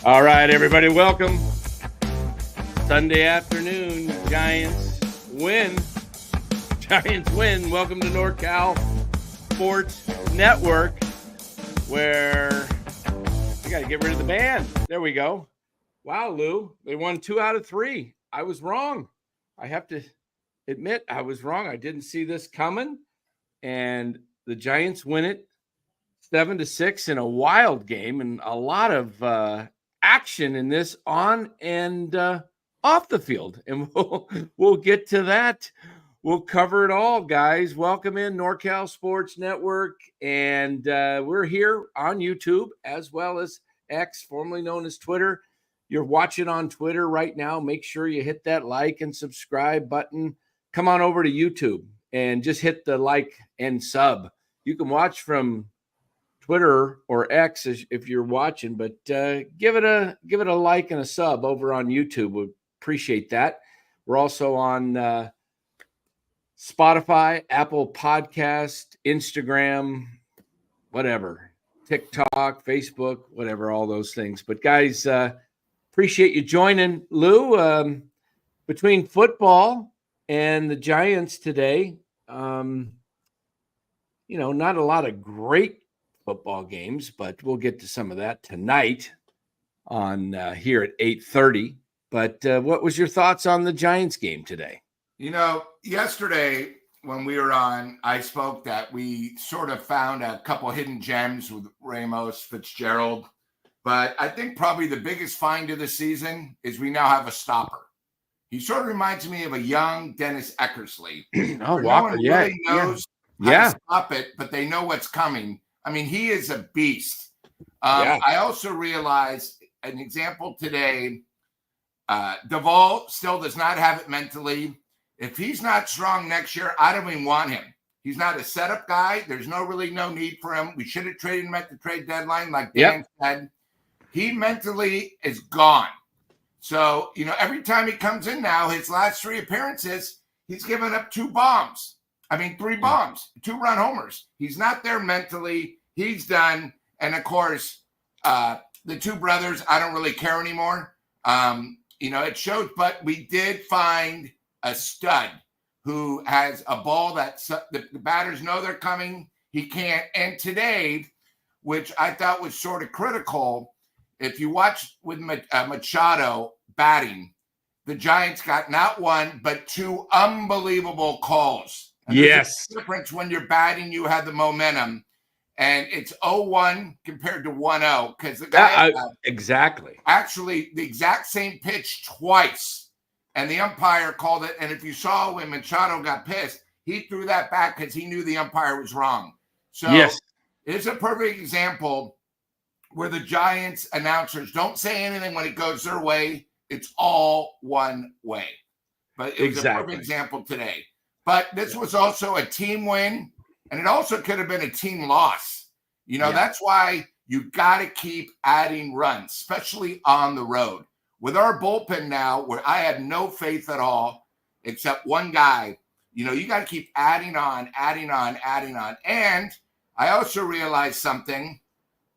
All right, everybody, welcome. Sunday afternoon, Giants win. Giants win. Welcome to NorCal Sports Network, where I got to get rid of the band. There we go. Wow, Lou, they won 2 out of 3. I was wrong. I have to admit I was wrong. I didn't see this coming, and the Giants win it 7-6 in a wild game, and a lot of action in this on and off the field, and we'll get to that. We'll cover it all, guys. Welcome in NorCal Sports Network, and we're here on YouTube as well as X, formerly known as Twitter. You're watching on Twitter right now. Make sure you hit that like and subscribe button. Come on over to YouTube and just hit the like and sub. You can watch from Twitter or X if you're watching, but give it a like and a sub over on YouTube. We appreciate that. We're also on Spotify, Apple Podcast, Instagram, whatever, TikTok, Facebook, whatever, all those things. But guys, appreciate you joining. Lou, between football and the Giants today, not a lot of great football games, but we'll get to some of that tonight on here at 8:30. But what was your thoughts on the Giants game today? Yesterday when we were on, I spoke that we sort of found a couple hidden gems with Ramos, Fitzgerald. But I think probably the biggest find of the season is we now have a stopper. He sort of reminds me of a young Dennis Eckersley. Oh, Walker, no one yeah. really knows how to stop it, but they know what's coming. I mean, he is a beast. I also realized an example today, Duvall still does not have it mentally. If he's not strong next year, I don't even want him. He's not a setup guy. There's no need for him. We should have traded him at the trade deadline, like Dan said. He mentally is gone. So, every time he comes in now, his last 3 appearances, he's given up 3 bombs, 2-run homers. He's not there mentally. He's done. And, of course, the 2 brothers, I don't really care anymore. It shows, but we did find a stud who has a ball that the batters know they're coming. He can't. And today, which I thought was sort of critical, if you watch with Machado batting, the Giants got not 1, but 2 unbelievable calls. And yes. There's a difference when you're batting, you have the momentum. And it's 0-1 compared to 1-0 because the guy exactly. Actually, the exact same pitch twice. And the umpire called it. And if you saw when Machado got pissed, he threw that back because he knew the umpire was wrong. So it's a perfect example where the Giants announcers don't say anything when it goes their way. It's all one way. But it was a perfect example today. But this was also a team win, and it also could have been a team loss. That's why you got to keep adding runs, especially on the road. With our bullpen now, where I have no faith at all, except one guy, you got to keep adding on. And I also realized something,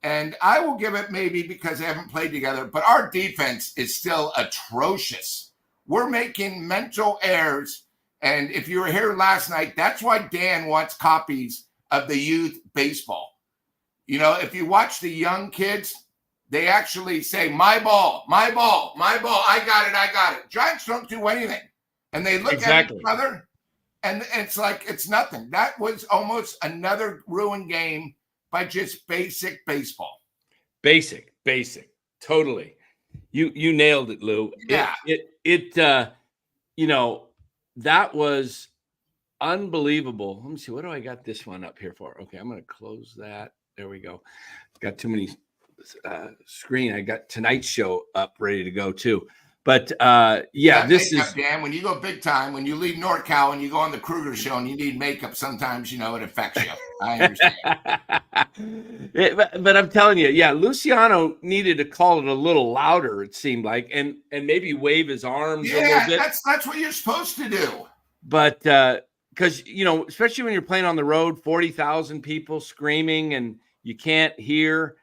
and I will give it maybe because they haven't played together, but our defense is still atrocious. We're making mental errors. And if you were here last night, that's why Dan wants copies of the youth baseball. If you watch the young kids, they actually say, my ball, I got it. Giants don't do anything. And they look at each other, and it's like it's nothing. That was almost another ruined game by just basic baseball. Basic. Totally. You nailed it, Lou. Yeah. That was unbelievable. Let me see. What do I got this one up here for? Okay, I'm going to close that. There we go. Got too many screen. I got tonight's show up ready to go too. But this is Dan. When you go big time, when you leave NorCal and you go on the Kruger show and you need makeup, sometimes it affects you. I understand. But I'm telling you, Luciano needed to call it a little louder. It seemed like, and maybe wave his arms a little bit. That's what you're supposed to do. But because especially when you're playing on the road, 40,000 people screaming and you can't hear.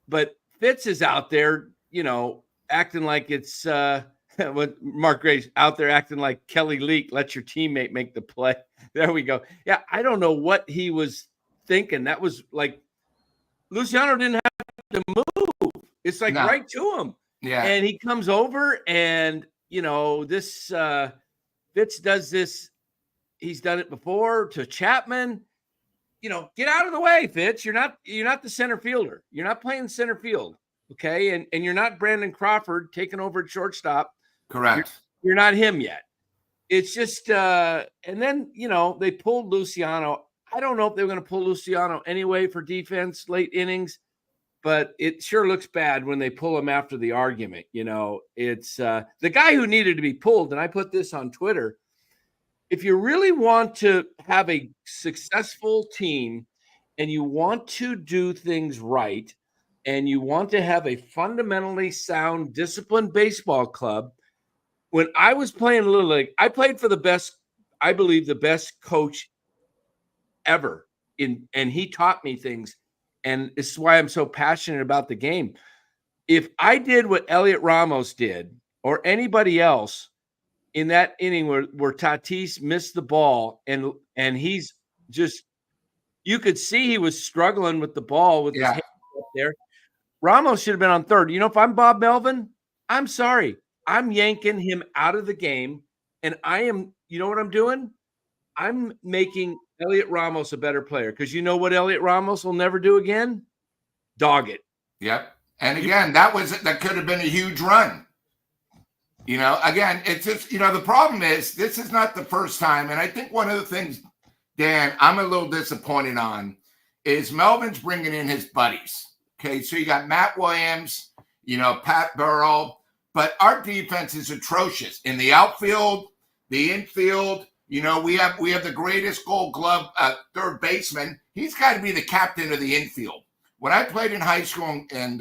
But Fitz is out there acting like it's what Mark Gray's out there acting like Kelly Leak, let your teammate make the play. There we go. Yeah, I don't know what he was thinking. That was like Luciano didn't have to move. It's like right to him. Yeah. And he comes over and, this Fitz does this. He's done it before to Chapman. Get out of the way, Fitz. You're not the center fielder. You're not playing center field. Okay. And you're not Brandon Crawford taking over at shortstop. Correct. You're not him yet. It's just, and then, they pulled Luciano. I don't know if they were going to pull Luciano anyway for defense late innings, but it sure looks bad when they pull him after the argument. It's the guy who needed to be pulled. And I put this on Twitter. If you really want to have a successful team and you want to do things right and you want to have a fundamentally sound, disciplined baseball club, when I was playing Little League, I played for the best coach ever. And he taught me things. And this is why I'm so passionate about the game. If I did what Elliot Ramos did or anybody else in that inning where Tatis missed the ball and he's just, you could see he was struggling with the ball with his hand up there. Ramos should have been on third. If I'm Bob Melvin, I'm sorry. I'm yanking him out of the game. And I am, you know what I'm doing? I'm making Elliot Ramos a better player because you know what Elliot Ramos will never do again? Dog it. Yep. And again, that could have been a huge run. Again, it's just, the problem is this is not the first time. And I think one of the things, Dan, I'm a little disappointed on is Melvin's bringing in his buddies. Okay. So you got Matt Williams, Pat Burrell, but our defense is atrocious in the outfield, the infield. We have the greatest Gold Glove third baseman. He's got to be the captain of the infield. When I played in high school and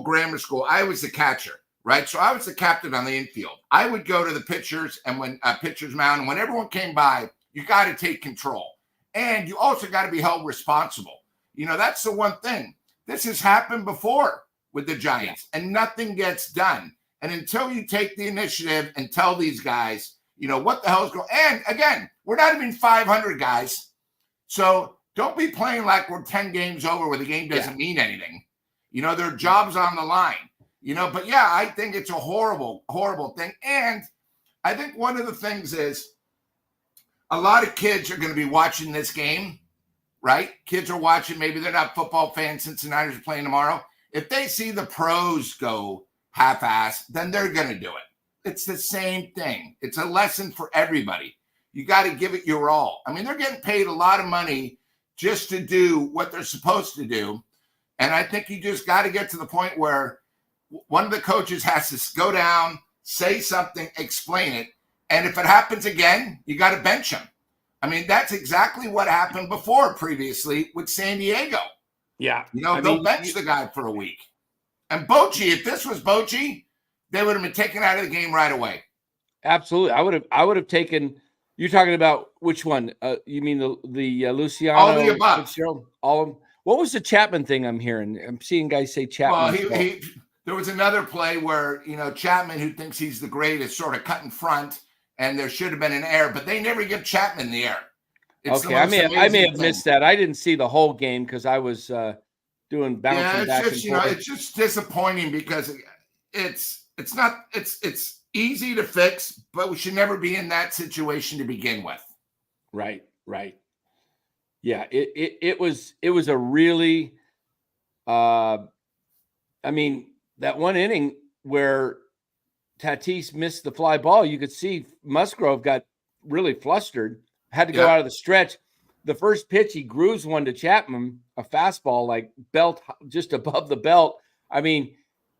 grammar school, I was the catcher. Right. So I was the captain on the infield. I would go to the pitchers and when pitchers mound, and when everyone came by, you got to take control. And you also got to be held responsible. That's the one thing. This has happened before with the Giants and nothing gets done. And until you take the initiative and tell these guys, what the hell is going on? And again, we're not even 500 guys. So don't be playing like we're 10 games over where the game doesn't mean anything. Their job's on the line. But yeah, I think it's a horrible, horrible thing. And I think one of the things is a lot of kids are going to be watching this game, right? Kids are watching. Maybe they're not football fans. Cincinnati's are playing tomorrow. If they see the pros go half-ass, then they're going to do it. It's the same thing. It's a lesson for everybody. You got to give it your all. I mean, they're getting paid a lot of money just to do what they're supposed to do. And I think you just got to get to the point where one of the coaches has to go down, say something, explain it. And if it happens again, you got to bench him. I mean, that's exactly what happened before previously with San Diego. Yeah. They'll bench the guy for a week. And Bochy, if this was Bochy, they would have been taken out of the game right away. Absolutely. I would have taken, you're talking about which one? You mean the Luciano? All the above. All of them. What was the Chapman thing I'm hearing? I'm seeing guys say Chapman. Well, there was another play where, Chapman, who thinks he's the greatest, sort of cut in front, and there should have been an error, but they never give Chapman the error. Okay, I may have missed that. I didn't see the whole game because I was doing bouncing back and forth. It's just disappointing because it's easy to fix, but we should never be in that situation to begin with. Right. Yeah, it was a really, that one inning where Tatis missed the fly ball, you could see Musgrove got really flustered, had to go out of the stretch. The first pitch, he grooves one to Chapman, a fastball, like belt, just above the belt. I mean,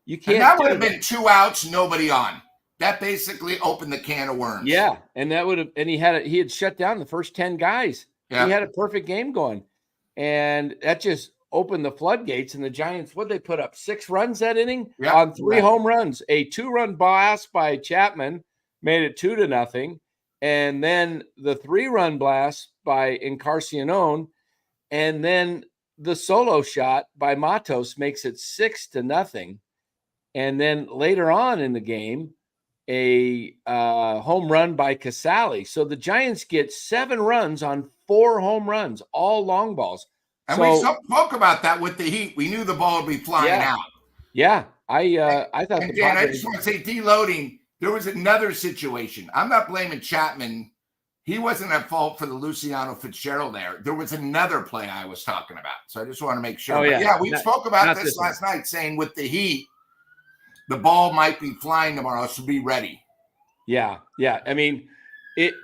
you can't. And that would have been 2 outs, nobody on. That basically opened the can of worms. Yeah, and that would have, and he had shut down the first 10 guys. Yeah. He had a perfect game going, and that just opened the floodgates. And the Giants, what they put up 6 runs that inning on 3 home runs. A 2-run blast by Chapman made it 2-0, and then the 3-run blast by Encarnacion, and then the solo shot by Matos makes it 6-0. And then later on in the game, a home run by Casale. So the Giants get 7 runs on 4 home runs, all long balls. And we spoke about that with the Heat. We knew the ball would be flying out. Yeah, I thought. And Dan, I just want to say, deloading. There was another situation. I'm not blaming Chapman. He wasn't at fault for the Luciano Fitzgerald there. There was another play I was talking about. So I just want to make sure. We spoke about this last night, saying with the Heat, the ball might be flying tomorrow, so be ready. Yeah. I mean, it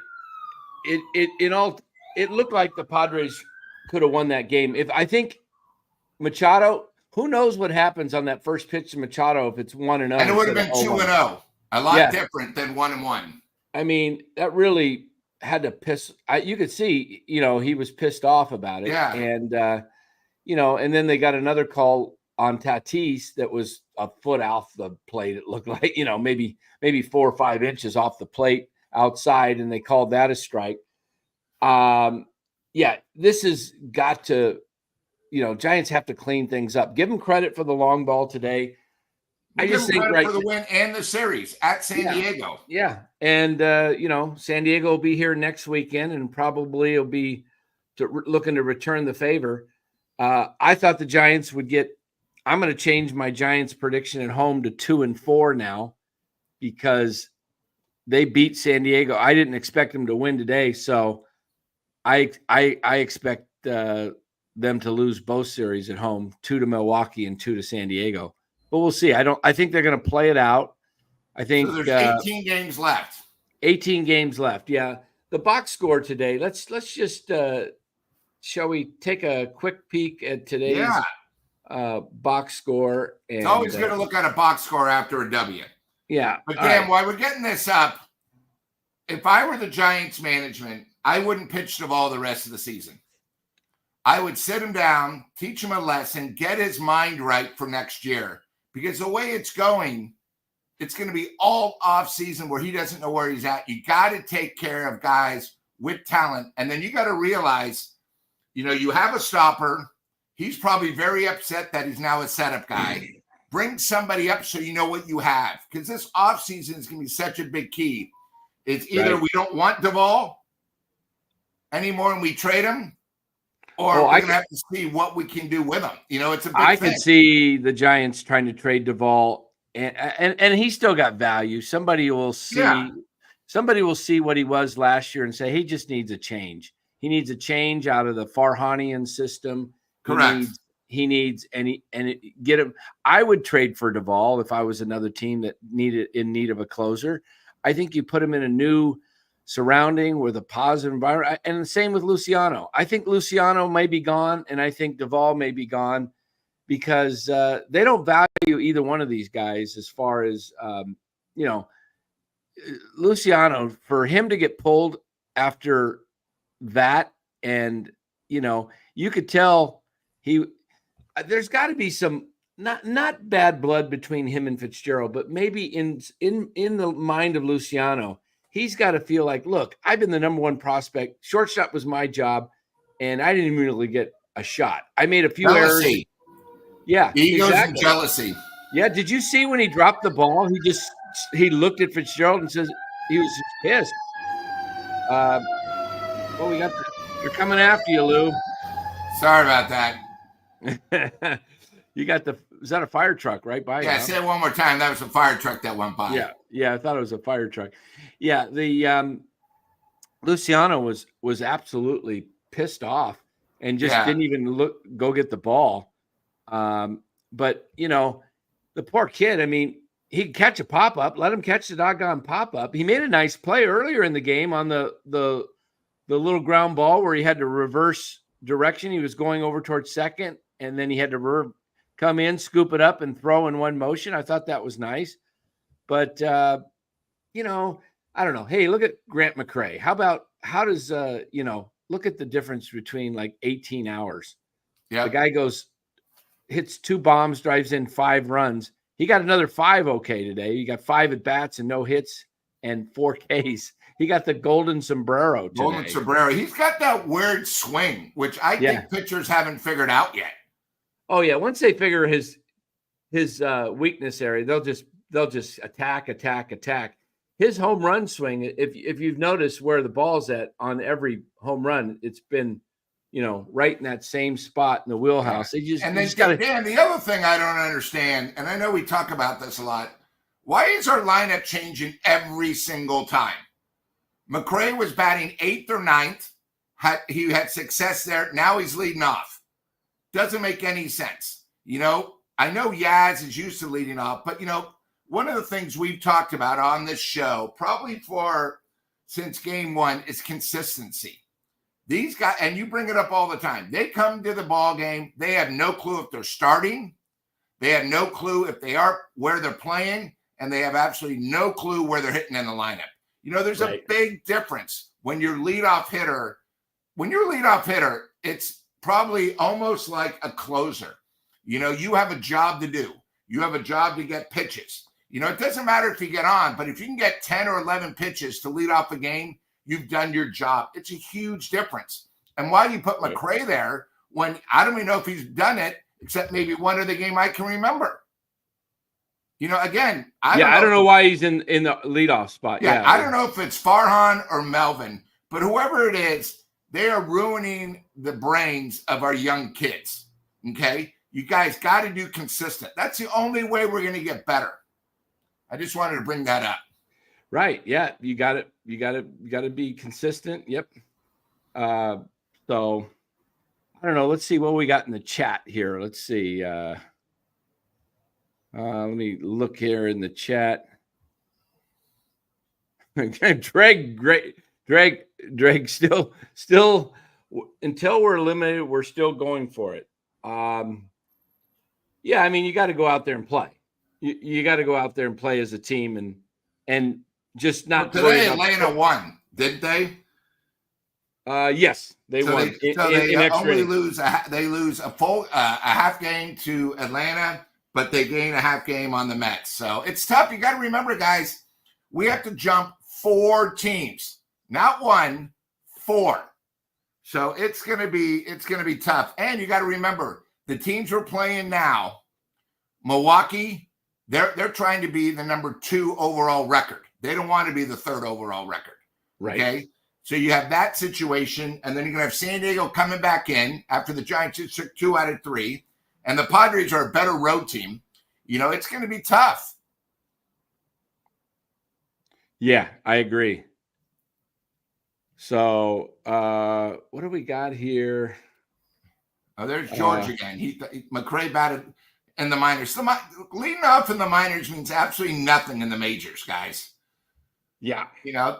looked like the Padres could have won that game. If I think Machado, who knows what happens on that first pitch to Machado if it's 1-0. And it would have been 2-0. A lot different than 1-1. I mean, that really had to piss. You could see, he was pissed off about it. Yeah. And, and then they got another call on Tatis that was a foot off the plate. It looked like, maybe 4 or 5 inches off the plate outside, and they called that a strike. This has got to, Giants have to clean things up. Give them credit for the long ball today. I just think for the win and the series at San Diego. Yeah. And, San Diego will be here next weekend and probably will be looking to return the favor. I thought the Giants would I'm going to change my Giants prediction at home to 2-4 now because they beat San Diego. I didn't expect them to win today. So I expect them to lose both series at home, 2 to Milwaukee and 2 to San Diego. But we'll see. I think they're going to play it out. I think so there's 18 games left. 18 games left. Yeah. The box score today. Let's just shall we take a quick peek at today's box score? And, it's always good to look at a box score after a W. Yeah. But Dan, while we're getting this up, if I were the Giants management, I wouldn't pitch Duvall the rest of the season. I would sit him down, teach him a lesson, get his mind right for next year. Because the way it's going, it's going to be all off season where he doesn't know where he's at. You got to take care of guys with talent. And then you got to realize, you have a stopper. He's probably very upset that he's now a setup guy. Bring somebody up so you know what you have. Because this off season is going to be such a big key. It's either we don't want Duvall anymore and we trade him, or we're going to have to see what we can do with him. It's a big thing. Could see the Giants trying to trade Duvall, and he still got value. Somebody will see what he was last year and say he just needs a change. He needs a change out of the Farhanian system. Correct. He needs get him. I would trade for Duvall if I was another team that in need of a closer. I think you put him in a new surrounding with a positive environment. And the same with Luciano. I think Luciano may be gone, and I think Duvall may be gone because they don't value either one of these guys as far as, Luciano, for him to get pulled after that. And, you could tell there's got to be some not bad blood between him and Fitzgerald, but maybe in the mind of Luciano, he's got to feel like, look, I've been the number one prospect. Shortstop was my job, and I didn't even really get a shot. I made a few errors. Yeah, egos and jealousy. Yeah, did you see when he dropped the ball? He looked at Fitzgerald and says he was pissed. They're coming after you, Lou. Sorry about that. You got is that a fire truck right by you? Yeah, say it one more time. That was a fire truck that went by. Yeah, I thought it was a fire truck. Yeah, the Luciano was absolutely pissed off and just didn't even go get the ball. But the poor kid, I mean, he could catch a pop-up, let him catch the doggone pop-up. He made a nice play earlier in the game on the little ground ball where he had to reverse direction. He was going over towards second, and then he had to come in, scoop it up, and throw in one motion. I thought that was nice. But, I don't know. Hey, look at Grant McCray. How does look at the difference between like 18 hours. Yeah. The guy hits 2 bombs, drives in 5 runs. He got another 5 okay today. He got 5 at bats and no hits and 4 Ks. He got the golden sombrero today. Golden sombrero. He's got that weird swing, which I think pitchers haven't figured out yet. Oh, yeah. Once they figure his weakness area. They'll just attack. His home run swing, if you've noticed where the ball's at on every home run, it's been, right in that same spot in the wheelhouse. Yeah. Dan, the other thing I don't understand, and I know we talk about this a lot, why is our lineup changing every single time? McRae was batting 8th or 9th. He had success there. Now he's leading off. Doesn't make any sense. I know Yaz is used to leading off, but, one of the things we've talked about on this show, probably since game one, is consistency. These guys, and you bring it up all the time, they come to the ball game. They have no clue if they're starting. They have no clue if they are where they're playing, and they have absolutely no clue where they're hitting in the lineup. There's a big difference when you're leadoff hitter. When you're a leadoff hitter, it's probably almost like a closer. You have a job to do. You have a job to get pitches. It doesn't matter if you get on, but if you can get 10 or 11 pitches to lead off the game, you've done your job. It's a huge difference. And why do you put McRae there when I don't even know if he's done it, except maybe one other game I can remember? Again, I don't know why he's in the leadoff spot. Yeah, I don't know if it's Farhan or Melvin, but whoever it is, they are ruining the brains of our young kids. Okay? You guys got to do consistent. That's the only way we're going to get better. I just wanted to bring that up. Right. Yeah. You got to be consistent. Yep. So I don't know. Let's see what we got in the chat here. Let's see. Let me look here in the chat. Dreg, still, until we're eliminated, we're still going for it. Yeah, I mean, you got to go out there and play. You got to go out there and play as a team and just not. Well, today Atlanta won, didn't they? Yes, they won. They only lose. They lose a half game to Atlanta, but they gain a half game on the Mets. So it's tough. You got to remember, guys, we have to jump 4 teams, not 1, 4. So it's gonna be tough. And you got to remember the teams we're playing now, Milwaukee. They're trying to be the number 2 overall record. They don't want to be the 3rd overall record. Right. Okay. So you have that situation, and then you're going to have San Diego coming back in after the Giants took 2 out of 3, and the Padres are a better road team. It's going to be tough. Yeah, I agree. So what do we got here? Oh, there's George again. McRae batted in the minors. Leading off in the minors means absolutely nothing in the majors, guys. Yeah.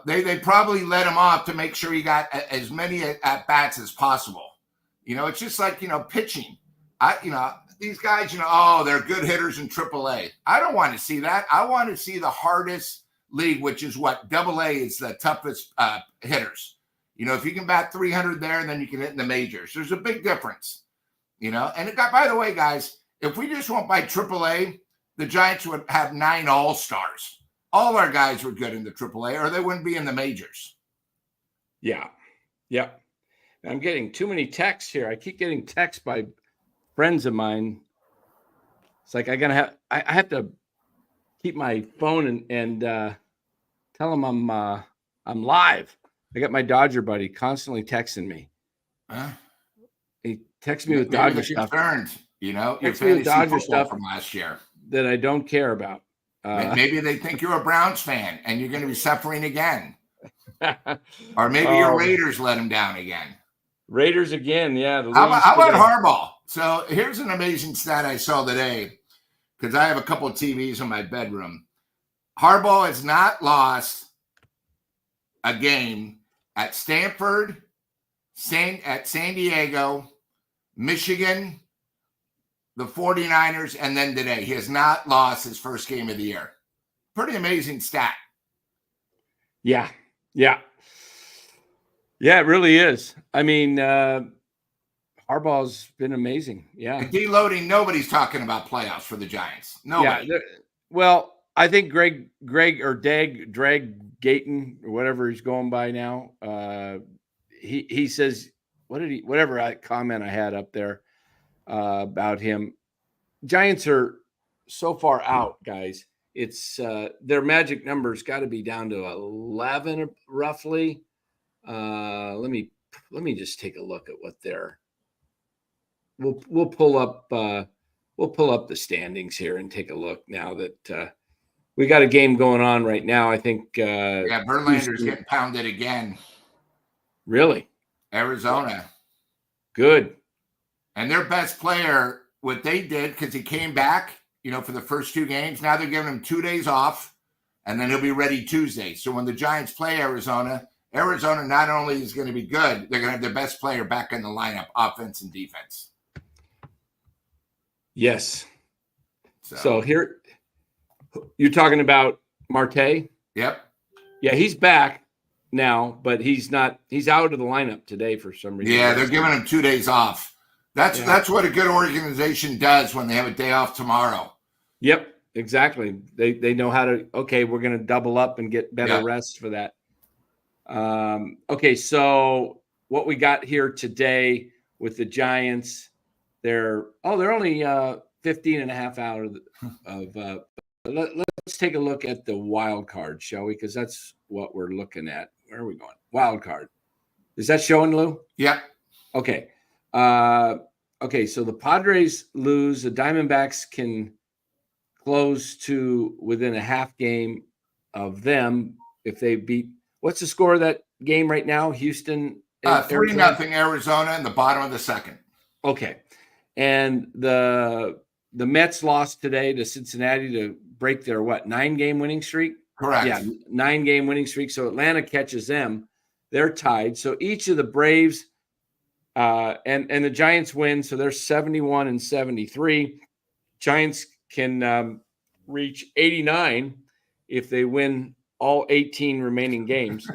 They probably let him off to make sure he got as many at-bats as possible. It's just like, pitching. These guys, they're good hitters in AAA. I don't want to see that. I want to see the hardest league, which is what? AA is the toughest hitters. If you can bat 300 there, then you can hit in the majors. There's a big difference, and by the way, guys, if we just went by AAA, the Giants would have 9 all-stars. All our guys were good in the AAA, or they wouldn't be in the majors. Yeah. Yep. I'm getting too many texts here. I keep getting texts by friends of mine. It's like I have to keep my phone and tell them I'm live. I got my Dodger buddy constantly texting me. Huh? He texts me with Dodger stuff. Your fantasy Dodger stuff from last year that I don't care about. Maybe they think you're a Browns fan and you're going to be suffering again. Or maybe your Raiders let them down again. Raiders again, yeah. How about Harbaugh? So here's an amazing stat I saw today because I have a couple of TVs in my bedroom. Harbaugh has not lost a game at Stanford, at San Diego, Michigan, the 49ers, and then today. He has not lost his first game of the year. Pretty amazing stat. Yeah. Yeah. Yeah, it really is. I mean, Harbaugh's been amazing. Yeah. Deloading, nobody's talking about playoffs for the Giants. Nobody. Yeah, well, I think Greg Gayton, or whatever he's going by now, he says, whatever comment I had up there about him, Giants are so far out, guys. It's their magic number's got to be down to 11 roughly. Let me just take a look at what they're. We'll pull up the standings here and take a look now that we got a game going on right now. I think Verlander's getting pounded again. Really? Arizona. Good. And their best player, what they did, because he came back, for the first 2 games, now they're giving him 2 days off, and then he'll be ready Tuesday. So when the Giants play Arizona not only is going to be good, they're going to have their best player back in the lineup, offense and defense. Yes. So here, you're talking about Marte? Yep. Yeah, he's back now, but he's not. He's out of the lineup today for some reason. Yeah, they're giving him 2 days off. That's what a good organization does when they have a day off tomorrow. Yep, exactly. They know how to. Okay, we're going to double up and get better rest for that. Okay, so what we got here today with the Giants, they're only 15 and a half out of let's take a look at the wild card, shall we? Because that's what we're looking at. Where are we going? Wild card. Is that showing, Lou? Yeah. Okay. Okay, so the Padres lose. The Diamondbacks can close to within a half game of them if they beat. What's the score of that game right now? Houston. 3-0 Arizona in the bottom of the second. Okay. And the Mets lost today to Cincinnati to break their 9-game winning streak? Correct. Yeah, 9-game winning streak. So Atlanta catches them. They're tied. So each of the Braves and the Giants win. So they're 71 and 73. Giants can reach 89 if they win all 18 remaining games.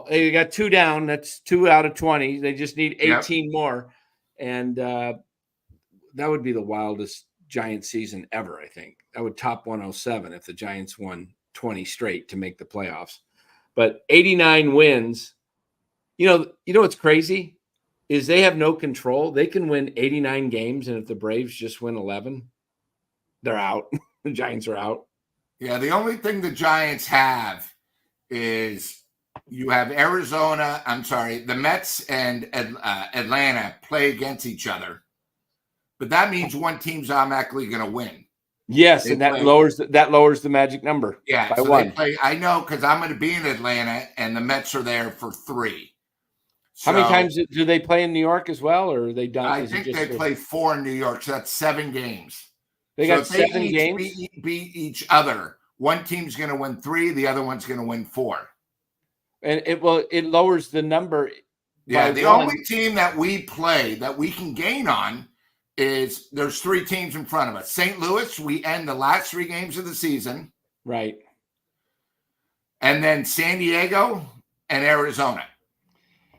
They got 2 down. That's 2 out of 20. They just need 18 more. And that would be the wildest Giant season ever, I think. That would top 107 if the Giants won 20 straight to make the playoffs. But 89 wins. You know what's crazy is they have no control. They can win 89 games, and if the Braves just win 11, they're out. The Giants are out. Yeah, the only thing the Giants have is you have the Mets and Atlanta play against each other. But that means one team's automatically going to win. Yes, and that lowers the magic number. Yeah, by 1. They play. I know because I'm going to be in Atlanta, and the Mets are there for 3. How many times do they play in New York as well, or are they done? I think they play 4 in New York, so that's 7 games. They got 7 games. Beat each other. One team's going to win 3, the other one's going to win 4. And it lowers the number. Yeah, the only team that we play that we can gain on is there's 3 teams in front of us. St. Louis, we end the last 3 games of the season. Right. And then San Diego and Arizona.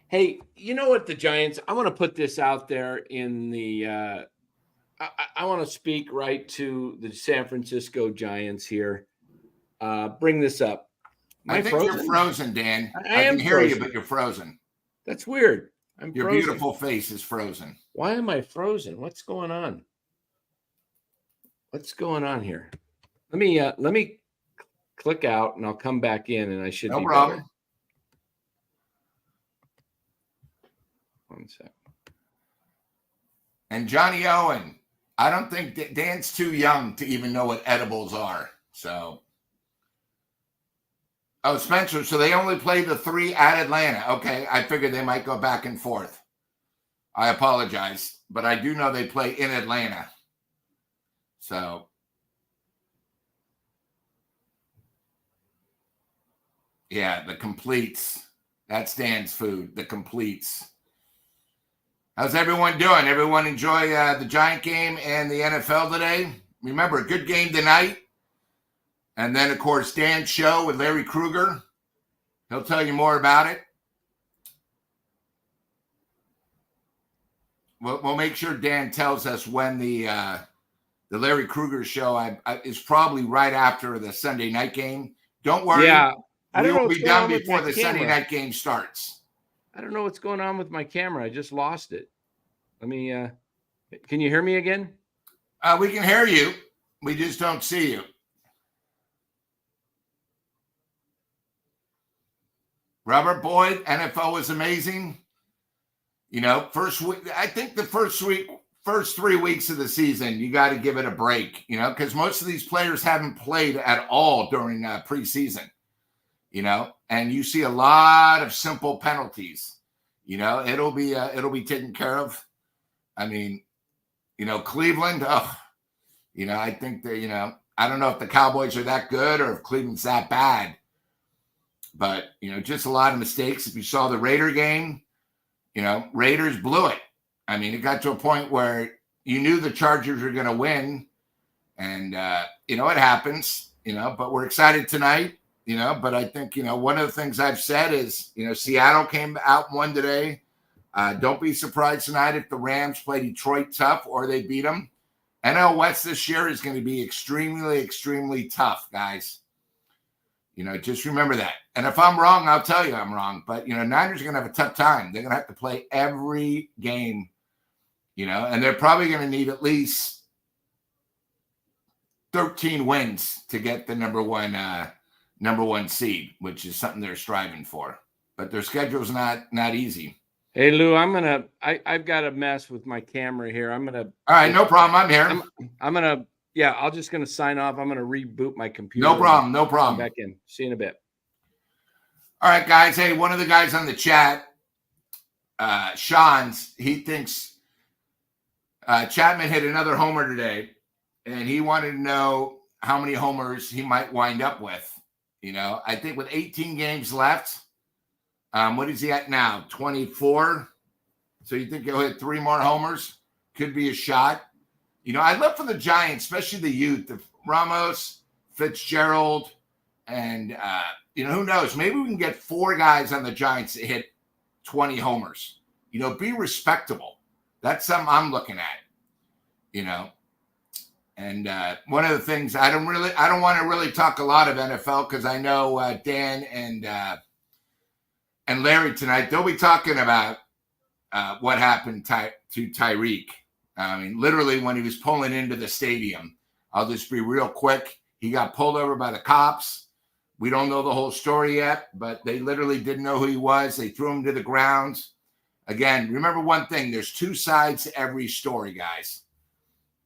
Hey, you know what, the Giants, I want to put this out there in the I want to speak right to the San Francisco Giants here. Bring this up. I think you're frozen, Dan. I can hear you, but you're frozen. That's weird. Your frozen. Beautiful face is frozen. Why am I frozen? What's going on? What's going on here? Let me click out and I'll come back in and I should be problem. Better. 1 second. And Johnny Owen, I don't think Dan's too young to even know what edibles are. So, Spencer, so they only play the 3 at Atlanta. Okay, I figured they might go back and forth. I apologize, but I do know they play in Atlanta. So, yeah, the completes. That's Dan's food, the completes. How's everyone doing? Everyone enjoy the Giant game and the NFL today? Remember, a good game tonight. And then, of course, Dan's show with Larry Krueger. He'll tell you more about it. We'll make sure Dan tells us when the Larry Krueger show is probably right after the Sunday night game. Don't worry. Yeah, we'll be done before the Sunday night game starts. I don't know what's going on with my camera. I just lost it. Let me. Can you hear me again? We can hear you. We just don't see you. Robert Boyd, NFL was amazing. First week, I think the first 3 weeks of the season, you got to give it a break, because most of these players haven't played at all during preseason, and you see a lot of simple penalties. It'll be taken care of. I mean, Cleveland, I think that, I don't know if the Cowboys are that good or if Cleveland's that bad, but, just a lot of mistakes. If you saw the Raider game, Raiders blew it. I mean, it got to a point where you knew the Chargers were going to win, and, it happens, but we're excited tonight, but I think, one of the things I've said is, Seattle came out and won today. Don't be surprised tonight if the Rams play Detroit tough or they beat them. NL West this year is going to be extremely, extremely tough, guys. Just remember that. And if I'm wrong, I'll tell you I'm wrong. But, Niners are going to have a tough time. They're going to have to play every game, and they're probably going to need at least 13 wins to get the number one seed, which is something they're striving for. But their schedule's not easy. Hey, Lou, I've got a mess with my camera here. All right, no problem. I'm here. I'm just going to sign off. I'm going to reboot my computer. No problem. Back in. See you in a bit. All right, guys. Hey, one of the guys on the chat, Sean's, he thinks Chapman hit another homer today, and he wanted to know how many homers he might wind up with. I think with 18 games left, what is he at now? 24. So you think he'll hit 3 more homers? Could be a shot. I'd love for the Giants, especially the youth, the Ramos, Fitzgerald, and, who knows? Maybe we can get 4 guys on the Giants that hit 20 homers. Be respectable. That's something I'm looking at, And one of the things I don't want to really talk a lot of NFL because I know Dan and Larry tonight, they'll be talking about what happened to Tyreek. I mean, literally when he was pulling into the stadium. I'll just be real quick. He got pulled over by the cops. We don't know the whole story yet, but they literally didn't know who he was. They threw him to the ground. Again, remember one thing. There's 2 sides to every story, guys.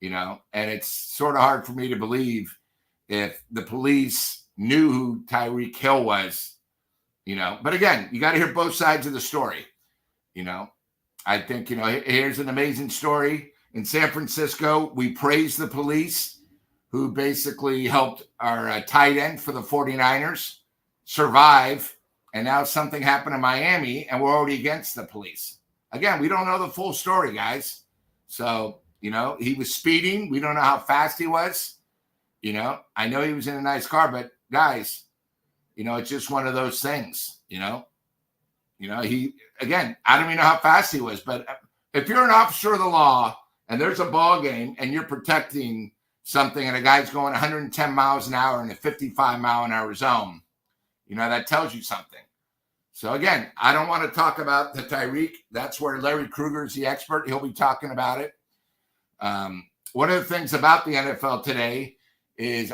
And it's sort of hard for me to believe if the police knew who Tyreek Hill was, But again, you got to hear both sides of the story. I think, here's an amazing story. In San Francisco, we praise the police who basically helped our tight end for the 49ers survive. And now something happened in Miami, and we're already against the police. Again, we don't know the full story, guys. So, he was speeding. We don't know how fast he was. I know he was in a nice car, but guys, it's just one of those things, he, again, I don't even know how fast he was, but if you're an officer of the law and there's a ball game and you're protecting something and a guy's going 110 miles an hour in a 55 mile an hour zone, that tells you something. So again, I don't want to talk about the Tyreek. That's where Larry Krueger is the expert. He'll be talking about it. One of the things about the NFL today is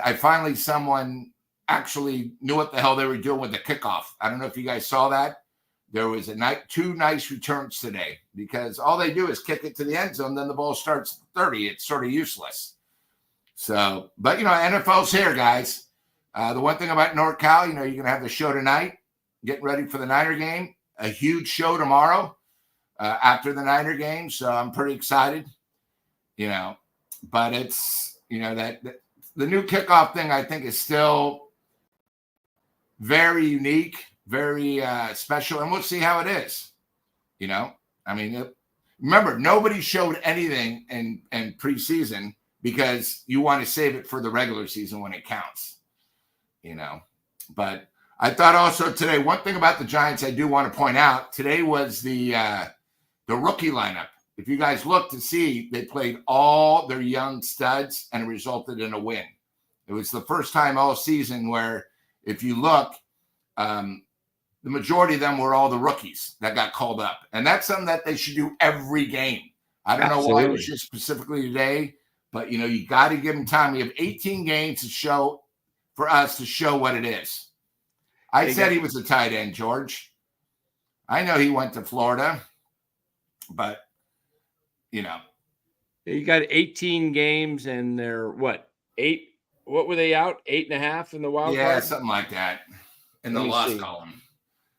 someone actually knew what the hell they were doing with the kickoff. I don't know if you guys saw that. There was 2 nice returns today because all they do is kick it to the end zone. Then the ball starts 30. It's sort of useless. So, but, NFL's here, guys. The one thing about NorCal, you're going to have the show tonight, getting ready for the Niner game, a huge show tomorrow after the Niner game. So I'm pretty excited, but it's, that the new kickoff thing, I think is still very unique, very special, and we'll see how it is. Remember, nobody showed anything in preseason because you want to save it for the regular season when it counts. But I thought also today, one thing about the Giants I do want to point out, today was the rookie lineup. If you guys look to see, they played all their young studs and it resulted in a win. It was the first time all season where, if you look, the majority of them were all the rookies that got called up. And that's something that they should do every game. I don't know why it was just specifically today, But, you got to give him time. We have 18 games to show what it is. I said he was a tight end, George. I know he went to Florida, but, You got 18 games, and they're what? 8? What were they out? 8.5 in the wild card? Yeah, something like that in the loss column.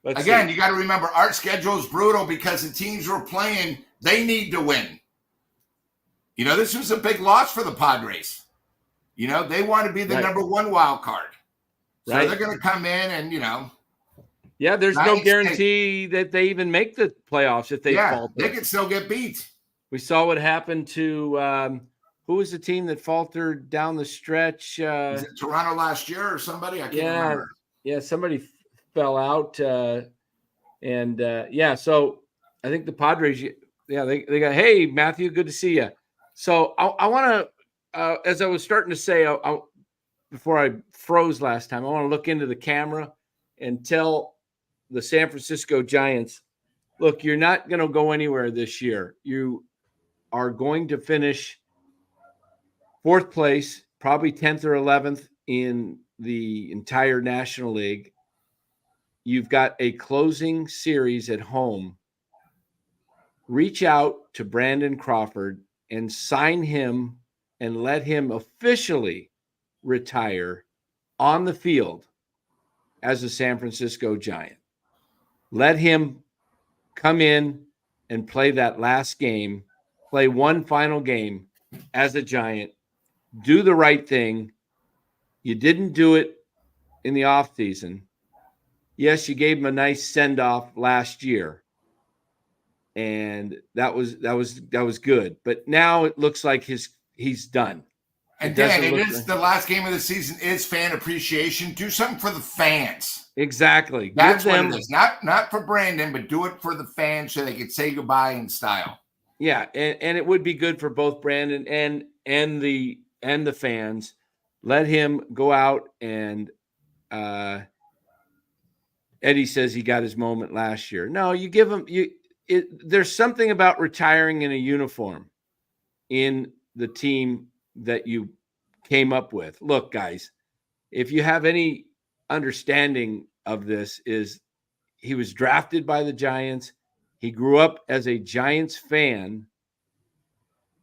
Let's Again, see. you got to remember, our schedule is brutal because the teams we're playing, they need to win. This was a big loss for the Padres. They want to be the number one wild card. So they're going to come in and, Yeah, there's no guarantee that they even make the playoffs if they falter. They can still get beat. We saw what happened to who was the team that faltered down the stretch? Was it Toronto last year or somebody? I can't remember. Yeah, somebody fell out. So I think the Padres, they got, hey, Matthew, good to see you. So I want to, as I was starting to say, before I froze last time, I want to look into the camera and tell the San Francisco Giants, look, you're not going to go anywhere this year. You are going to finish 4th place, probably 10th or 11th in the entire National League. You've got a closing series at home. Reach out to Brandon Crawford and sign him and let him officially retire on the field as a San Francisco Giant. Let him come in and play that last game, play one final game as a Giant, do the right thing. You didn't do it in the offseason. Yes, you gave him a nice send-off last year, and that was good. But now it looks like he's done. And Dan, it is the last game of the season is fan appreciation. Do something for the fans. Exactly. That's what it is. Not for Brandon, but do it for the fans so they can say goodbye in style. Yeah, and it would be good for both Brandon and the fans. Let him go out and Eddie says he got his moment last year. No, you give him there's something about retiring in a uniform in the team that you came up with. Look, guys, if you have any understanding of this, is he was drafted by the Giants. He grew up as a Giants fan.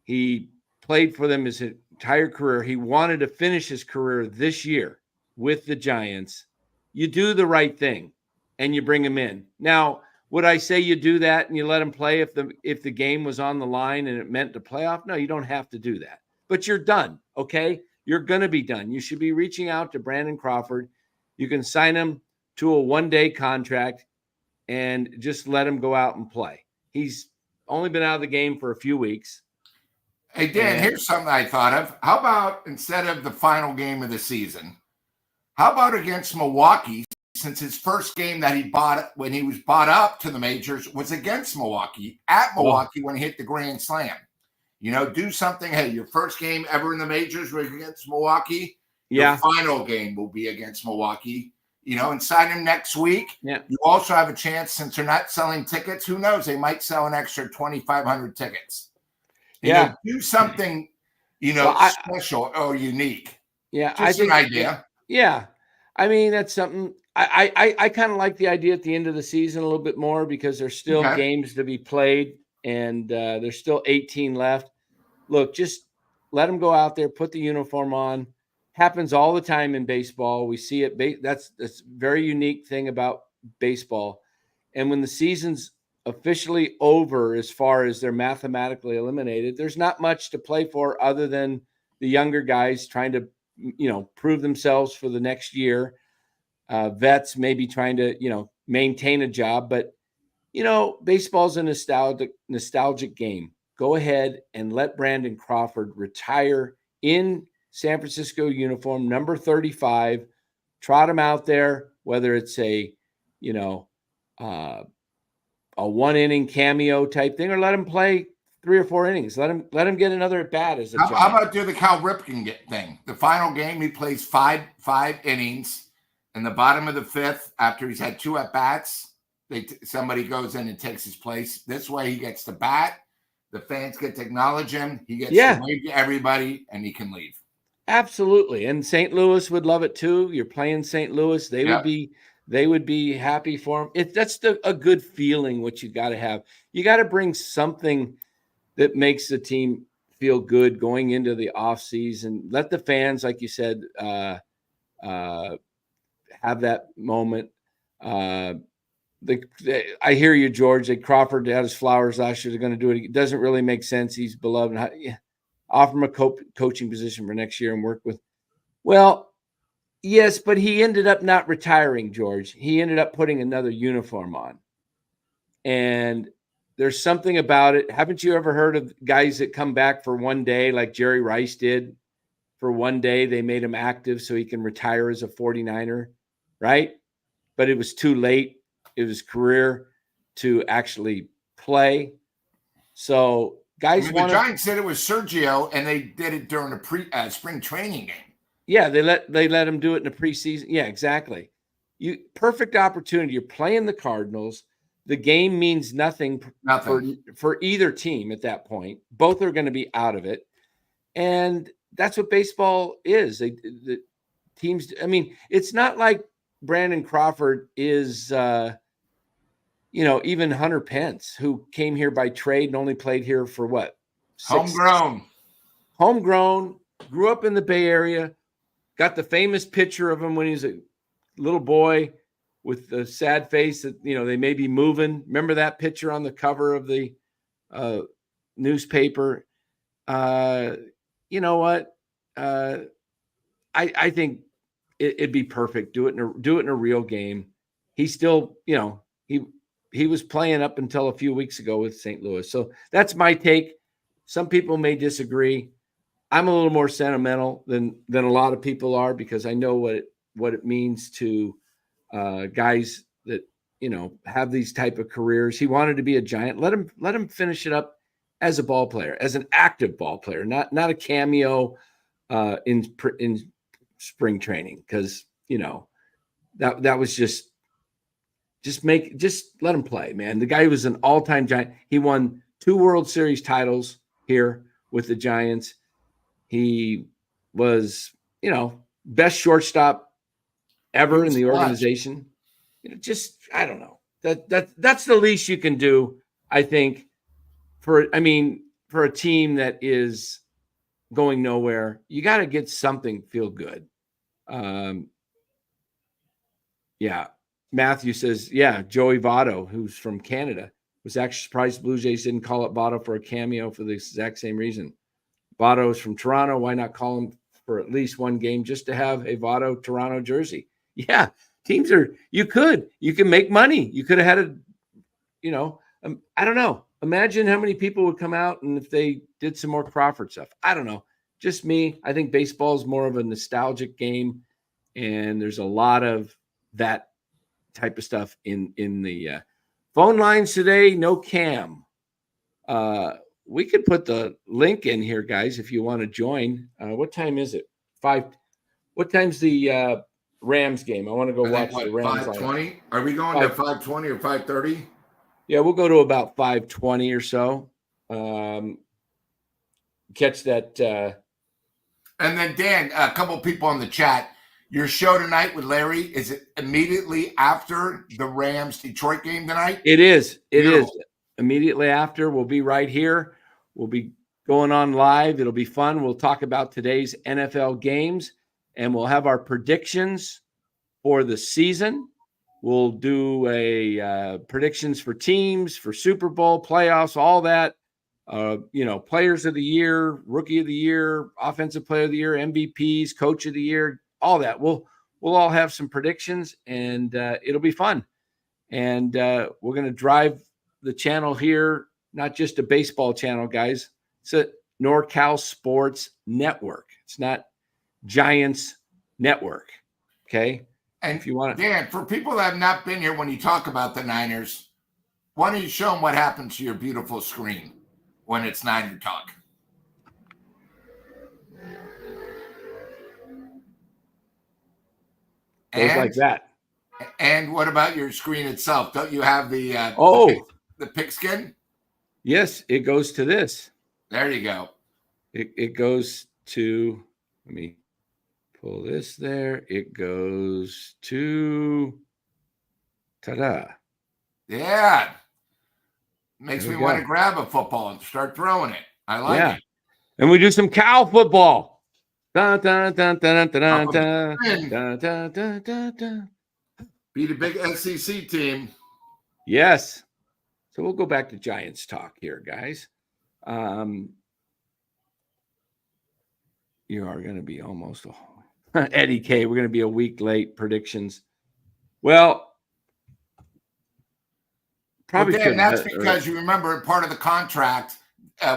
He played for them his entire career. He wanted to finish his career this year with the Giants. You do the right thing and you bring him in. Now, would I say you do that and you let him play if the game was on the line and it meant the playoff? No, you don't have to do that. But you're done, okay? You're going to be done. You should be reaching out to Brandon Crawford. You can sign him to a one-day contract and just let him go out and play. He's only been out of the game for a few weeks. Hey, Dan, here's something I thought of. How about instead of the final game of the season, how about against Milwaukee, since his first game that he bought when he was bought up to the majors was against Milwaukee, at Milwaukee when he hit the grand slam. Do something. Hey, your first game ever in the majors was against Milwaukee. Yeah. Your final game will be against Milwaukee. And sign him next week. Yeah. You also have a chance, since they're not selling tickets, who knows? They might sell an extra 2,500 tickets. Do something, special or unique. Yeah. Just an idea. Yeah. I mean, that's something I kind of like the idea at the end of the season a little bit more because there's still games to be played and there's still 18 left. Look, just let them go out there, put the uniform on. Happens all the time in baseball. We see it. That's a very unique thing about baseball. And when the season's officially over, as far as they're mathematically eliminated, there's not much to play for other than the younger guys trying to, prove themselves for the next year. Vets maybe trying to, maintain a job. But, baseball's a nostalgic game. Go ahead and let Brandon Crawford retire in San Francisco uniform, number 35, trot him out there, whether it's a one-inning cameo type thing, or let him play 3 or 4 innings. Let him get another at bat as a Giant. How about do the Cal Ripken thing? The final game, he plays five innings. In the bottom of the 5th, after he's had 2 at bats, somebody goes in and takes his place. This way, he gets the bat. The fans get to acknowledge him. He gets to wave to everybody, and he can leave. Absolutely. And St. Louis would love it too. You're playing St. Louis. They would be happy for him. That's a good feeling, what you got to have. You got to bring something that makes the team feel good going into the offseason. Let the fans, like you said, have that moment. I hear you, George. That Crawford had his flowers last year. They're going to do it. It doesn't really make sense. He's beloved. Offer him a coaching position for next year and work with. Well, yes, but he ended up not retiring, George. He ended up putting another uniform on. And there's something about it. Haven't you ever heard of guys that come back for one day, like Jerry Rice did? For one day, they made him active so he can retire as a 49er, right? But it was too late. It was career to actually play. So guys, the Giants said it was Sergio, and they did it during a spring training game. Yeah, they let him do it in the preseason. Yeah, exactly. Perfect opportunity. You're playing the Cardinals. The game means nothing. For either team at that point. Both are going to be out of it, and that's what baseball is. The teams. I mean, it's not like Brandon Crawford is. Even Hunter Pence, who came here by trade and only played here for what? Homegrown, grew up in the Bay Area, got the famous picture of him when he was a little boy with the sad face that, they may be moving. Remember that picture on the cover of the newspaper? You know what? I think it'd be perfect. Do it in a real game. He still, he was playing up until a few weeks ago with St. Louis. So that's my take. Some people may disagree. I'm a little more sentimental than a lot of people are, because I know what it means to guys that, have these type of careers. He wanted to be a Giant. Let him finish it up as a ball player, as an active ball player, not a cameo in spring training, because, that was just let him play, man. The guy was an all-time Giant. He won 2 World Series titles here with the Giants. He was, best shortstop ever in the organization. I don't know. That's the least you can do, I think, for a team that is going nowhere. You got to get something feel good. Yeah. Matthew says, Joey Votto, who's from Canada, was actually surprised Blue Jays didn't call up Votto for a cameo for the exact same reason. Votto is from Toronto. Why not call him for at least one game just to have a Votto Toronto jersey? Yeah, teams you can make money. You could have had I don't know. Imagine how many people would come out and if they did some more Crawford stuff. I don't know. Just me. I think baseball is more of a nostalgic game, and there's a lot of that type of stuff in the phone lines today. No Cam. We could put the link in here, guys, if you want to join. What time is it? 5. What time's the Rams game? I want to go watch the Rams. 5:20. Are we going to 5:20 or 5:30? Yeah, we'll go to about 5:20 or so. Catch that. And then, Dan, a couple of people on the chat. Your show tonight with Larry, is it immediately after the Rams-Detroit game tonight? It is. It is. Immediately after. We'll be right here. We'll be going on live. It'll be fun. We'll talk about today's NFL games, and we'll have our predictions for the season. We'll do a predictions for teams, for Super Bowl, playoffs, all that. Players of the year, rookie of the year, offensive player of the year, MVPs, coach of the year, all that. We'll all have some predictions, and it'll be fun. And we're going to drive the channel here, not just a baseball channel, guys. It's a NorCal Sports Network. It's not Giants Network. Okay. And if you want to, Dan, for people that have not been here, when you talk about the Niners, why don't you show them what happens to your beautiful screen when it's Niner talk? Goes like that. And what about your screen itself? Don't you have the pigskin? Yes, it goes to this. There you go. It goes to, let me pull this there. It goes to, ta-da. Yeah. Makes me want to grab a football and start throwing it. I like it. And we do some Cal football. Dun, dun, dun, dun, dun, dun, dun, dun, dun, dun, dun. Be the big SEC team. Yes. So we'll go back to Giants talk here, guys. You are going to be almost Eddie K. We're going to be a week late predictions. Well, probably Dan, that's because you remember part of the contract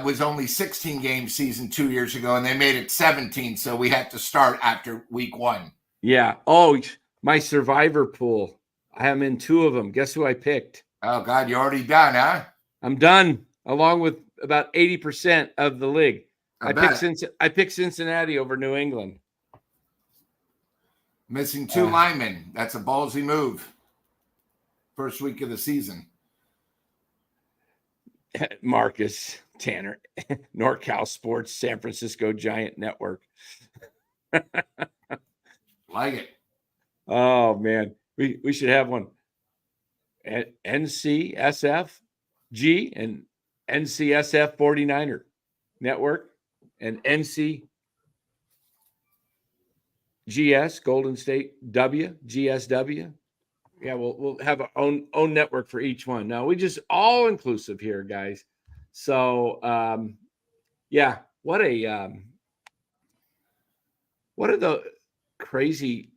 was only 16 game season 2 years ago, and they made it 17. So we had to start after week 1. Yeah. Oh, my survivor pool. I am in 2 of them. Guess who I picked? Oh, God, you're already done, huh? I'm done, along with about 80% of the league. I picked Cincinnati over New England. Missing 2 linemen. That's a ballsy move. First week of the season. Marcus Tanner, NorCal Sports, San Francisco Giant Network. Like it. Oh, man. We should have one. NCSFG and NCSF 49er Network and NCGS, Golden State W, GSW. Yeah, we'll have our own network for each one. Now, we just all inclusive here, guys. So, yeah, what are the crazy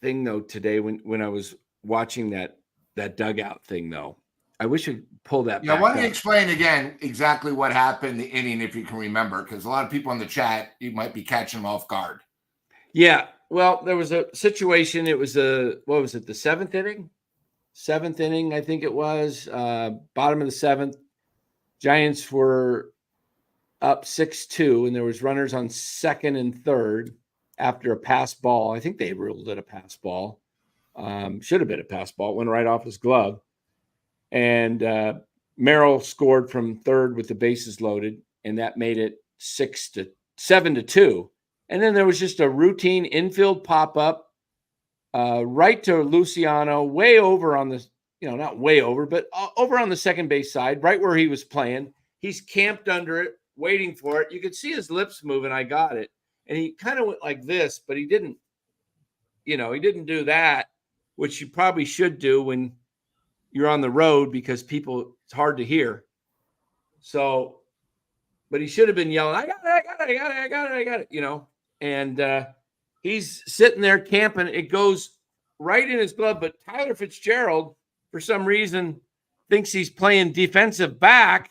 thing though today when I was watching that dugout thing though. I wish I'd pull that back. Yeah, why don't you explain again exactly what happened the inning if you can remember, because a lot of people in the chat, you might be catching them off guard. Yeah, well, there was a situation. It was the 7th inning? 7th inning, I think it was. Bottom of the 7th. Giants were up 6-2, and there was runners on 2nd and 3rd after a pass ball. I think they ruled it a pass ball. Should have been a pass ball. It went right off his glove. And Merrill scored from 3rd with the bases loaded, and that made it 7-2. And then there was just a routine infield pop-up right to Luciano, way over on the, not way over, but over on the second base side, right where he was playing. He's camped under it, waiting for it. You could see his lips moving. I got it. And he kind of went like this, but he didn't do that, which you probably should do when you're on the road because it's hard to hear. So, but he should have been yelling, I got it, and he's sitting there camping. It goes right in his glove, but Tyler Fitzgerald, for some reason, thinks he's playing defensive back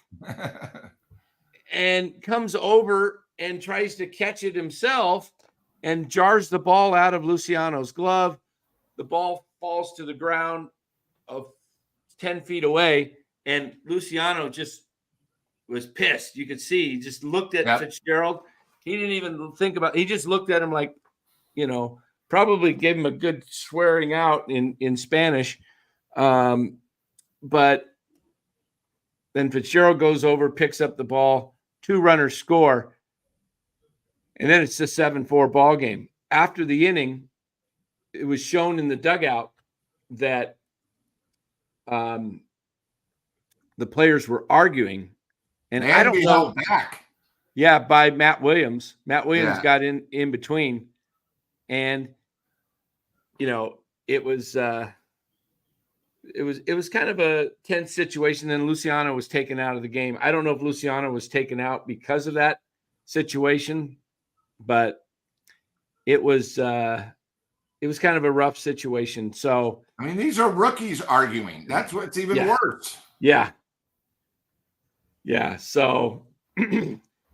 and comes over and tries to catch it himself and jars the ball out of Luciano's glove. The ball falls to the ground of 10 feet away, and Luciano just was pissed. You could see he just looked at Fitzgerald. He didn't even think about it. He just looked at him like, probably gave him a good swearing out in Spanish. But then Fitzgerald goes over, picks up the ball, 2 runners score, and then it's a 7-4 ball game. After the inning, it was shown in the dugout that the players were arguing, and I don't know. Back. Yeah, by Matt Williams. Matt Williams got in between, and it was kind of a tense situation. Then Luciano was taken out of the game. I don't know if Luciano was taken out because of that situation, but it was kind of a rough situation. So I mean, these are rookies arguing. That's what's even worse. Yeah. So,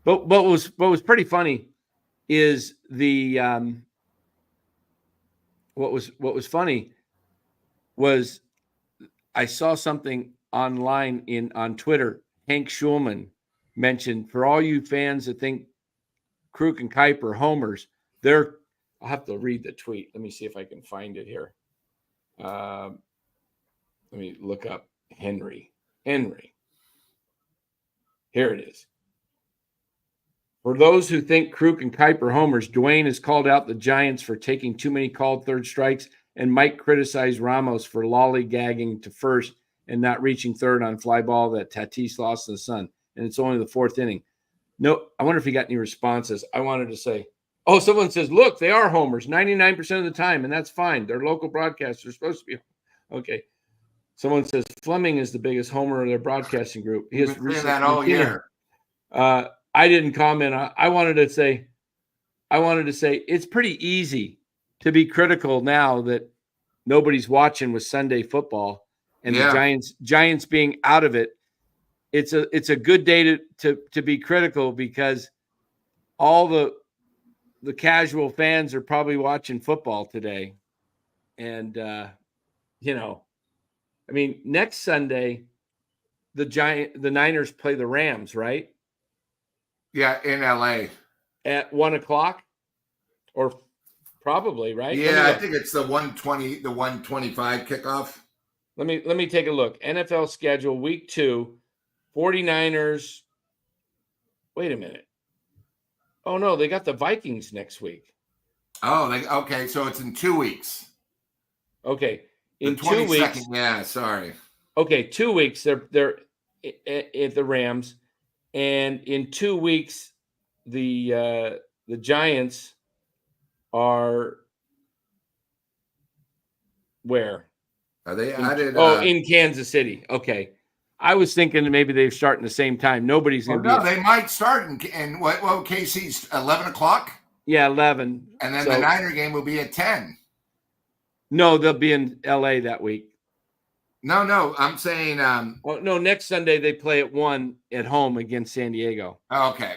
but what was pretty funny is what was funny was I saw something online on Twitter. Hank Schulman mentioned, for all you fans that think Kruk and Kuiper are homers, I'll have to read the tweet. Let me see if I can find it here. Let me look up Henry. Here it is. For those who think Kruk and Kuiper homers, Dwayne has called out the Giants for taking too many called third strikes, and Mike criticized Ramos for lollygagging to first and not reaching third on fly ball that Tatis lost to the Sun. And it's only the fourth inning. No, I wonder if he got any responses. I wanted to say, oh, someone says, look, they are homers 99% of the time, and that's fine. They're local broadcasters. They're supposed to be. Okay. Someone says Fleming is the biggest homer of their broadcasting group. He has that all year. I didn't comment. I wanted to say it's pretty easy to be critical now that nobody's watching with Sunday football and the Giants being out of it. It's a good day to be critical because all the casual fans are probably watching football today. And next Sunday the Niners play the Rams, right? Yeah, in LA. At 1:00 or probably, right? Yeah, I think it's the 1:20, the 1:25 kickoff. Let me take a look. NFL schedule, week 2, 49ers. Wait a minute. Oh, no, they got the Vikings next week. Oh, okay, so it's in 2 weeks. Okay, in 2 weeks. Yeah, sorry. Okay, 2 weeks, they're at the Rams. And in 2 weeks, the Giants are where? Are they in Kansas City. Okay. I was thinking maybe they're starting the same time. Nobody's going to be. No, they might start in what KC's 11:00? Yeah, 11. And then the Niner game will be at 10. No, they'll be in LA that week. No, I'm saying no, next Sunday they play at 1 at home against San Diego. Okay.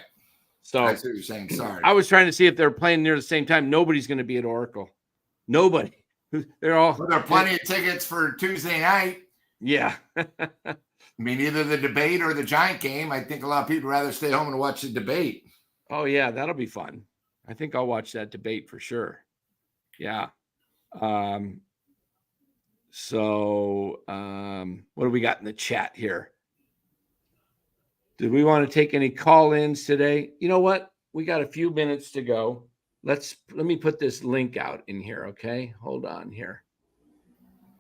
So that's what you're saying. Sorry. I was trying to see if they're playing near the same time. Nobody's going to be at Oracle. Nobody. They're all. Well, there are plenty of tickets for Tuesday night. Yeah. I mean, either the debate or the Giant game. I think a lot of people would rather stay home and watch the debate. Oh, yeah, that'll be fun. I think I'll watch that debate for sure. Yeah. So what do we got in the chat here? Did we want to take any call-ins today? You know what? We got a few minutes to go. Let me put this link out in here, okay? Hold on here.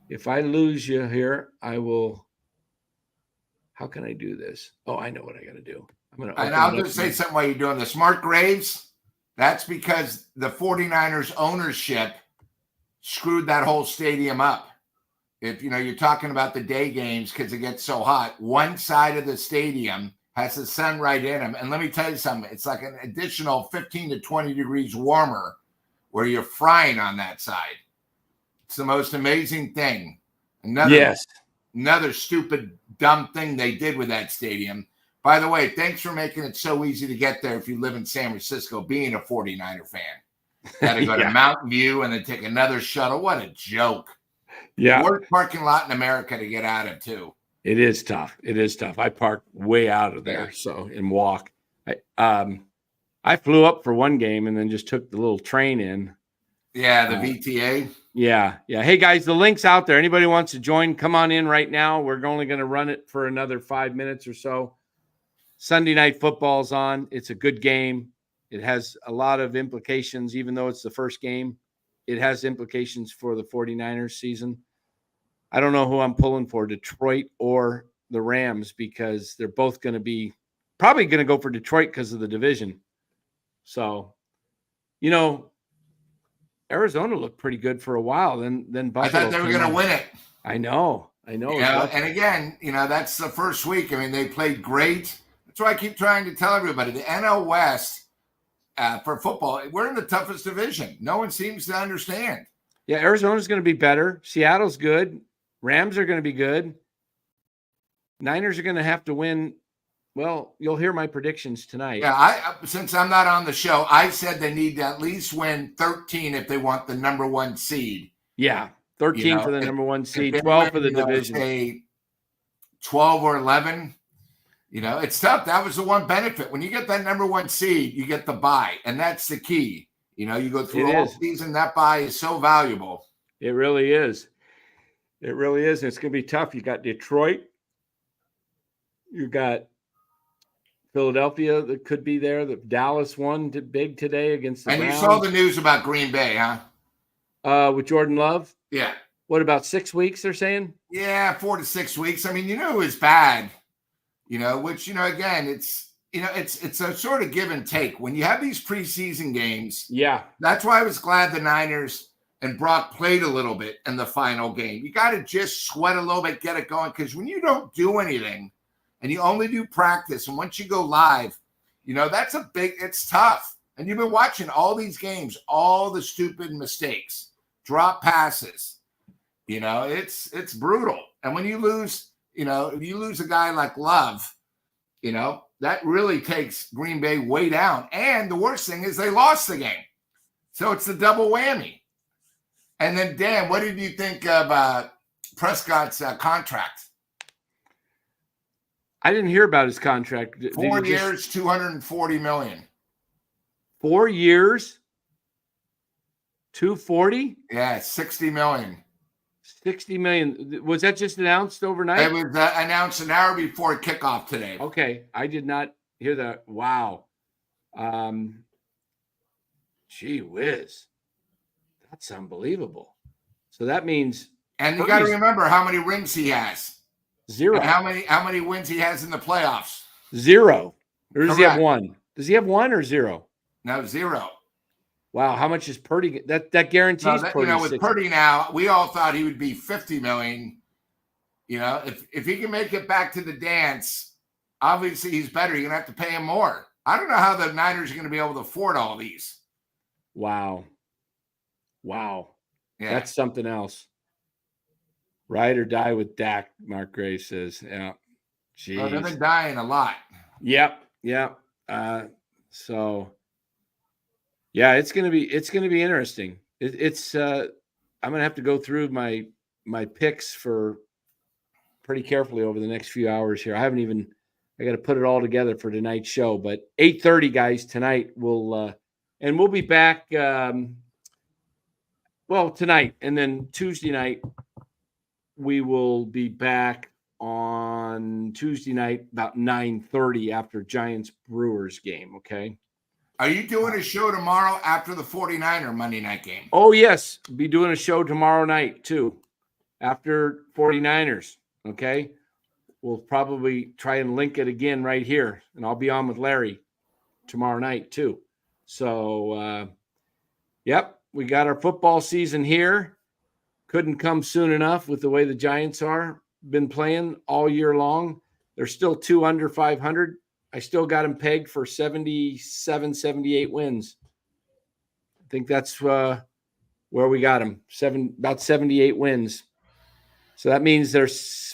If I lose you here, I will. How can I do this? Oh, I know what I got to do. I'll just say something while you're doing this. Mark Graves, that's because the 49ers ownership screwed that whole stadium up. If you're talking about the day games because it gets so hot, one side of the stadium has the sun right in them. And let me tell you something, it's like an additional 15 to 20 degrees warmer where you're frying on that side. It's the most amazing thing. Another stupid, dumb thing they did with that stadium. By the way, thanks for making it so easy to get there if you live in San Francisco, being a 49er fan. Got to go to Mountain View and then take another shuttle. What a joke. Yeah. Worst parking lot in America to get out of, too. It is tough. I park way out of there, and walk. I flew up for one game and then just took the little train in. Yeah, the VTA. Yeah. Hey, guys, the link's out there. Anybody wants to join, come on in right now. We're only going to run it for another 5 minutes or so. Sunday Night Football's on. It's a good game. It has a lot of implications, even though it's the first game. It has implications for the 49ers season. I don't know who I'm pulling for, Detroit or the Rams, because they're both going to be probably going to go for Detroit because of the division. So, Arizona looked pretty good for a while. Then Buffalo. I thought they were going to win it. I know. And again, that's the first week. I mean, they played great. That's why I keep trying to tell everybody the NL West for football, we're in the toughest division. No one seems to understand. Yeah, Arizona's going to be better. Seattle's good. Rams are going to be good. Niners are going to have to win. Well, you'll hear my predictions tonight. Yeah, since I'm not on the show, I said they need to at least win 13 if they want the number 1 seed. Yeah, 13 for the number 1 seed, 12 for the division. Say 12 or 11. It's tough. That was the one benefit. When you get that number 1 seed, you get the bye, and that's the key. You go through all season, that bye is so valuable. It really is. It really is. And it's going to be tough. You got Detroit. You got Philadelphia that could be there. The Dallas won big today against the Browns. You saw the news about Green Bay, huh? With Jordan Love? Yeah. What, about 6 weeks, they're saying? Yeah, 4 to 6 weeks. I mean, it's bad, which, again, it's a sort of give and take. When you have these preseason games, yeah, that's why I was glad the Niners and Brock played a little bit in the final game. You got to just sweat a little bit, get it going, because when you don't do anything and you only do practice, and once you go live, it's tough. And you've been watching all these games, all the stupid mistakes, drop passes. It's brutal. And when you lose, if you lose a guy like Love, that really takes Green Bay way down. And the worst thing is they lost the game. So it's the double whammy. And then, Dan, what did you think of Prescott's contract? I didn't hear about his contract. 4 years, $240 million. 4 years, 240? Yeah, $60 million. 60 million. Was that just announced overnight? It was announced an hour before kickoff today. Okay, I did not hear that. Wow. Gee whiz. That's unbelievable. So that means, and you got to remember how many rings he has. 0. And how many wins he has in the playoffs. 0. Or does Correct. he have 1? Does he have 1 or 0? No, 0. Wow, how much is Purdy? That guarantees Purdy. With 60. Purdy now, we all thought he would be $50 million. If he can make it back to the dance, obviously he's better. You're gonna have to pay him more. I don't know how the Niners are going to be able to afford all these. Wow. Yeah. That's something else. Ride or die with Dak, Mark Gray says. Yeah. Jeez. Well, they've been dying a lot. Yep. So yeah, it's gonna be interesting. I'm gonna have to go through my picks for pretty carefully over the next few hours here. I got to put it all together for tonight's show, but 8:30 guys tonight we'll be back tonight, and then Tuesday night we will be back on Tuesday night about 9:30 after Giants Brewers game. Okay. Are you doing a show tomorrow after the 49er Monday night game? Oh, yes. Be doing a show tomorrow night, too, after 49ers, okay? We'll probably try and link it again right here, and I'll be on with Larry tomorrow night, too. So, we got our football season here. Couldn't come soon enough with the way the Giants are. Been playing all year long. They're still 2 under 500. I still got them pegged for 77, 78 wins. I think that's where we got them. About 78 wins. So that means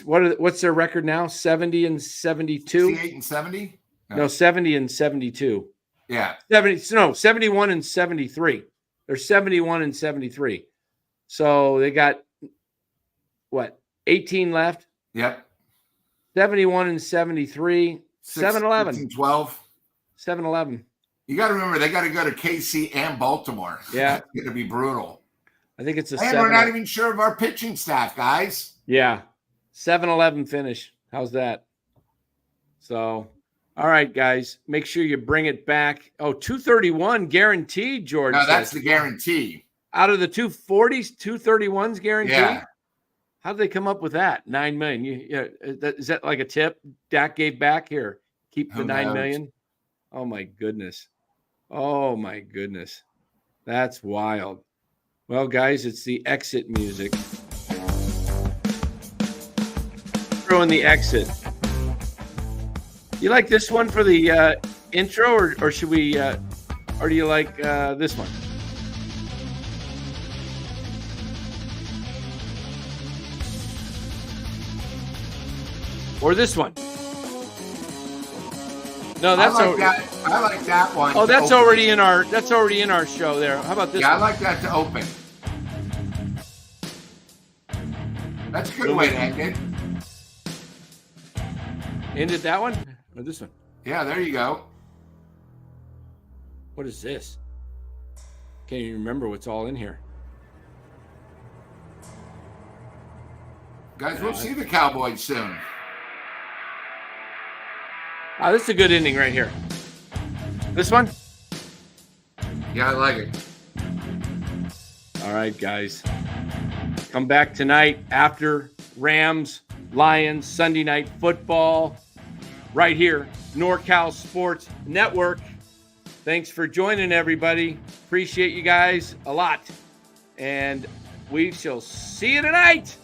what's their record now? 70 and 72? 68 and 70? No, 70 and 72. Yeah. 71 and 73. They're 71 and 73. So they got, 18 left? Yep. 71 and 73. 7-11. 12. 7-11. You got to remember, they got to go to KC and Baltimore. Yeah. It's going to be brutal. I think it's and we're not even sure of our pitching staff, guys. Yeah. 7-11 finish. How's that? So, all right, guys. Make sure you bring it back. Oh, 231 guaranteed, George. No, that's the guarantee. Out of the 240s, 231's guaranteed? Yeah. How did they come up with that? $9 million. Is that like a tip Dak gave back? Here, keep the $9 million. Oh my goodness. That's wild. Well, guys, it's the exit music. Throw in the exit. You like this one for the intro, or should we? Or do you like this one? Or this one? No, that's I like that one. Oh, that's already in our show there. How about this one? I like that to open. That's a good way to end it. End it that one? Or this one? Yeah, there you go. What is this? Can't even remember what's all in here. Guys, we'll see the Cowboys soon. This is a good inning right here. This one? Yeah, I like it. All right, guys. Come back tonight after Rams, Lions, Sunday Night Football, right here, NorCal Sports Network. Thanks for joining, everybody. Appreciate you guys a lot. And we shall see you tonight.